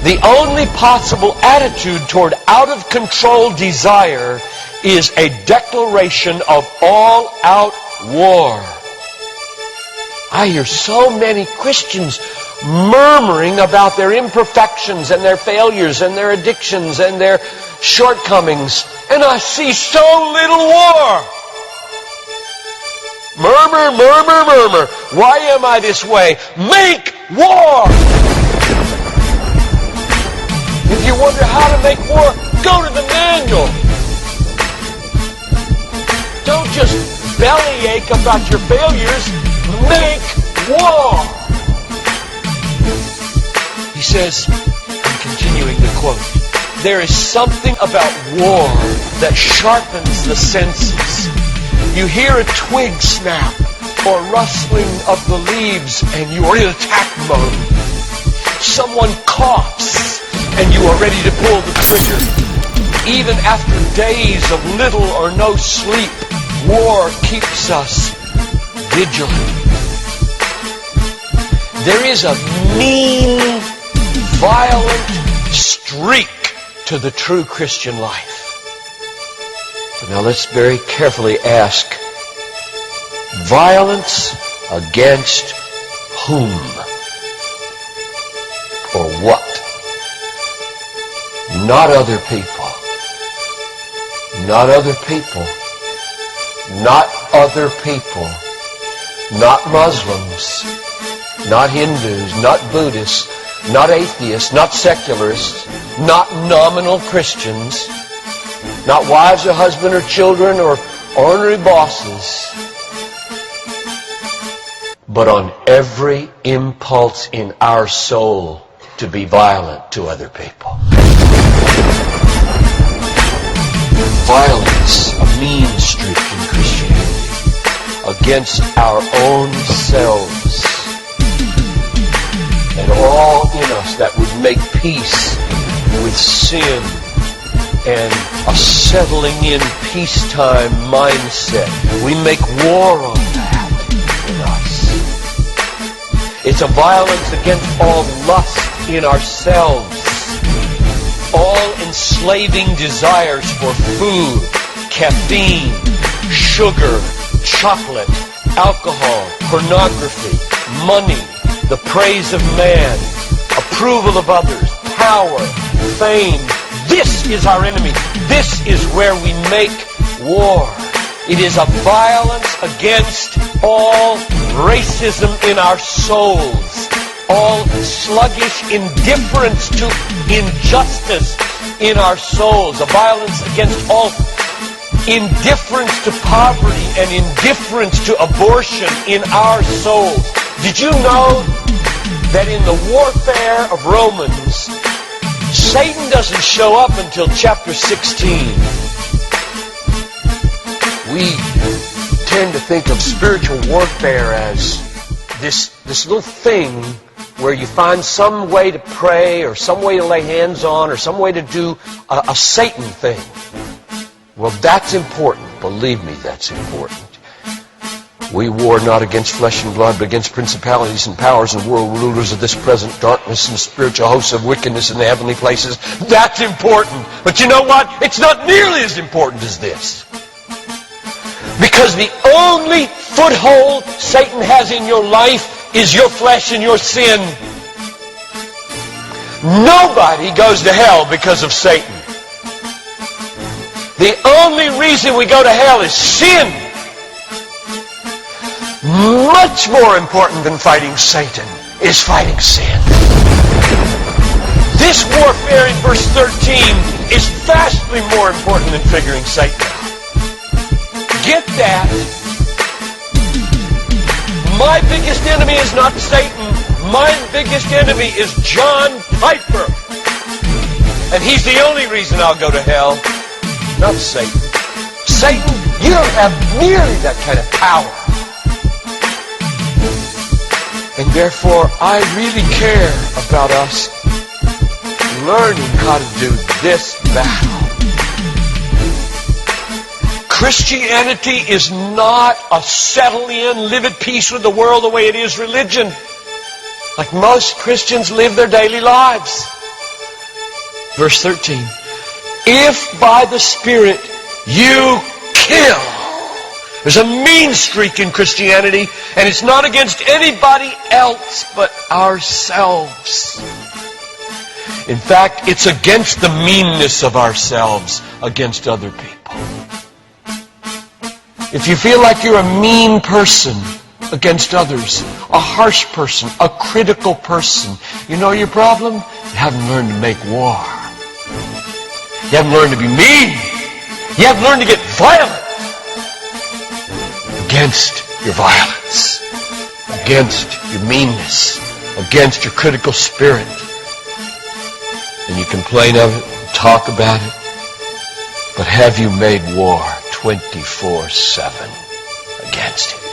The only possible attitude toward out-of-control desire is a declaration of all-out war. I hear so many Christians murmuring about their imperfections and their failures and their addictions and their shortcomings, and I see so little war. Murmur, murmur, murmur. Why am I this way? Make war! If you wonder how to make war, go to the manual. Don't just bellyache about your failures. Make war! He says, I'm continuing the quote, there is something about war that sharpens the senses. You hear a twig snap or rustling of the leaves and you are in attack mode. Someone coughs and you are ready to pull the trigger. Even after days of little or no sleep, war keeps us vigilant. There is a mean, violent streak to the true Christian life. So now let's very carefully ask, violence against whom? Or what? Not other people. Not other people. Not other people. Not Muslims. Not Hindus. Not Buddhists. Not atheists. Not secularists. Not nominal Christians. Not wives or husband or children or ornery bosses. But on every impulse in our soul to be violent to other people. Violence, a mean streak in Christianity, against our own selves. And all in us that would make peace with sin and a settling in peacetime mindset. We make war on that in us. It's a violence against all lust in ourselves, all enslaving desires for food, caffeine, sugar, chocolate, alcohol, pornography, money, the praise of man, approval of others, power, fame. This is our enemy. This is where we make war. It is a violence against all racism in our souls, all sluggish indifference to injustice in our souls, a violence against all indifference to poverty and indifference to abortion in our souls. Did you know that in the warfare of Romans, Satan doesn't show up until chapter 16. We tend to think of spiritual warfare as this little thing where you find some way to pray or some way to lay hands on or some way to do a Satan thing. Well, that's important. Believe me, that's important. We war not against flesh and blood, but against principalities and powers and world rulers of this present darkness and spiritual hosts of wickedness in the heavenly places. That's important. But you know what? It's not nearly as important as this. Because the only foothold Satan has in your life is your flesh and your sin. Nobody goes to hell because of Satan. The only reason we go to hell is sin. Much more important than fighting Satan is fighting sin. This warfare in verse 13 is vastly more important than figuring Satan out. Get that. My biggest enemy is not Satan. My biggest enemy is John Piper. And he's the only reason I'll go to hell, not Satan. Satan, you don't have nearly that kind of power. And therefore, I really care about us learning how to do this battle. Christianity is not a settle in, live at peace with the world the way it is religion. Like most Christians live their daily lives. Verse 13. If by the Spirit you kill. There's a mean streak in Christianity, and it's not against anybody else but ourselves. In fact, it's against the meanness of ourselves against other people. If you feel like you're a mean person against others, a harsh person, a critical person, you know your problem? You haven't learned to make war. You haven't learned to be mean. You haven't learned to get violent against your violence, against your meanness, against your critical spirit. And you complain of it, talk about it, but have you made war 24/7 against it?